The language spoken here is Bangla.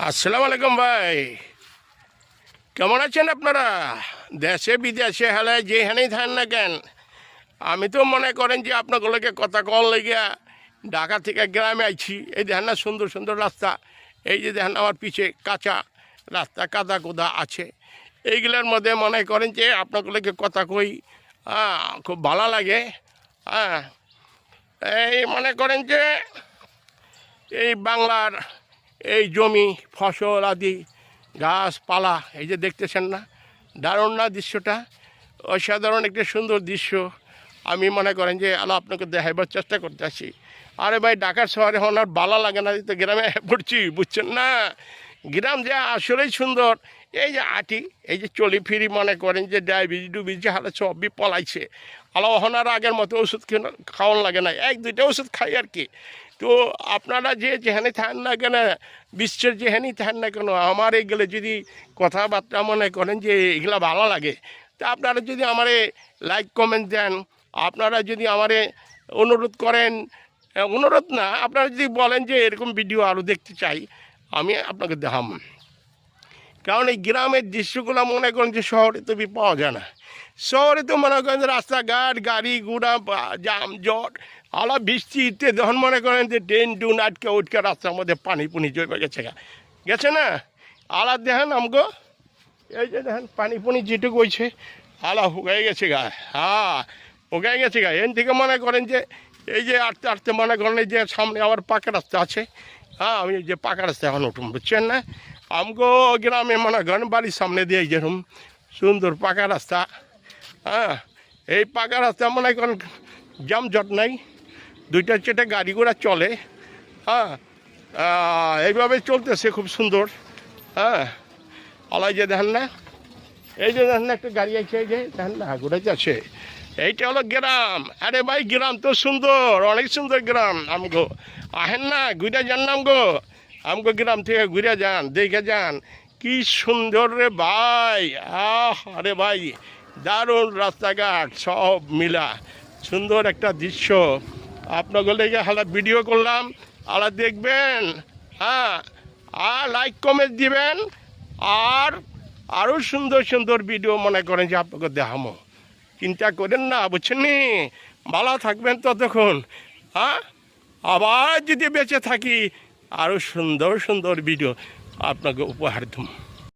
আসসালামু আলাইকুম ভাই, কেমন আছেন আপনারা? দেশে বিদেশে হেলে যেখানেই থাকেন না কেন, আমি তো মনে করেন যে আপনাগুলোকে কথা কল লেগিয়া ঢাকা থেকে গ্রামে আইছি। এই দেখেন না সুন্দর সুন্দর রাস্তা, এই যে দেখেন আমার পিছে কাঁচা রাস্তা, কাদা কোদা আছে। এইগুলোর মধ্যে মনে করেন যে আপনাগুলোকে কথা কই, খুব ভালো লাগে। এই মনে করেন যে এই বাংলার এই জমি ফসল আদি গাছপালা এই যে দেখতেছেন না, দারুণ না দৃশ্যটা? অসাধারণ একটা সুন্দর দৃশ্য। আমি মনে করেন যে আপনাকে দেখাইবার চেষ্টা করতে আসি। আরে ভাই, ঢাকার শহরে এখন আর ভালো লাগে না, তো গ্রামে পড়ছি, বুঝছেন না? গ্রাম যে আসলেই সুন্দর। এই যে আটি, এই যে চলি ফিরি, মনে করেন যে ডায়াবেটিস ডুবিস যে হালে সবই পলাইছে। এখন আর আগের মতো ওষুধ খাওয়ান লাগে না, এক দুইটা ওষুধ খাই আর কি। তো আপনারা যে যেখানে থাকেন না কেন, বিশ্বের যেখানেই থাকেন না কেন, আমার এইগুলো যদি কথাবার্তা মনে করেন যে এগুলো ভালো লাগে, তা আপনারা যদি আমারে লাইক কমেন্ট দেন, আপনারা যদি আমারে অনুরোধ করেন, অনুরোধ না, আপনারা যদি বলেন যে এরকম ভিডিও আরও দেখতে চাই, আমি আপনাকে দেখাম। কারণ এই গ্রামের দৃশ্যগুলো মনে করেন যে শহরে তো পাওয়া যায় না। শহরে তো মনে করেন যে রাস্তাঘাট, গাড়ি ঘোড়া, জাম জট, আলা বৃষ্টিতে যখন মনে করেন যে ট্রেন টুন আটকে উঠকে রাস্তার মধ্যে পানি পুনি জমে গেছে না। আলা দেখেন আমগো, এই যে দেখেন পানি পুনি যেটুকু হয়েছে, আলা শুকাই গেছে গা। শুকাই গেছে গা। এন থেকে মনে করেন যে এই যে আটতে আটতে মনে করেন যে সামনে আবার পাকা রাস্তা আছে। আমি যে পাকা রাস্তা এখন উঠুন, বুঝছেন না? আমগো গ্রামে মনে করেন বাড়ির সামনে দিয়ে যেরকম সুন্দর পাকা রাস্তা। এই পাকা রাস্তা মনে করেন জামজট নাই, দুইটা চেটে গাড়ি ঘোড়া চলে। এইভাবে চলতেছে খুব সুন্দর। আলাই যে দেখেন না, এই যে দেখেন না একটা গাড়ি আছে, এই যে দেখেন না ঘুরে যাচ্ছে। এইটা হলো গ্রাম। আরে ভাই, গ্রাম তো সুন্দর, অনেক সুন্দর গ্রাম। আমগো আহেন না, ঘুরে যান না আমগো, আমগো গ্রাম থেকে ঘুরে যান, দেখে যান কি সুন্দর রে ভাই। আরে ভাই, দারুণ রাস্তাঘাট সব মিলা সুন্দর একটা দৃশ্য। আপনাকে লেগে হালা ভিডিও করলাম, আলা দেখবেন, আর লাইক কমেন্ট দিবেন, আর আরও সুন্দর সুন্দর ভিডিও মনে করেন যে আপনাকে দেখামো। চিন্তা করেন না, বুঝছেন নি? ভালো থাকবেন ততক্ষণ। আবার যদি বেঁচে থাকি, আরও সুন্দর সুন্দর ভিডিও আপনাকে উপহার দেব।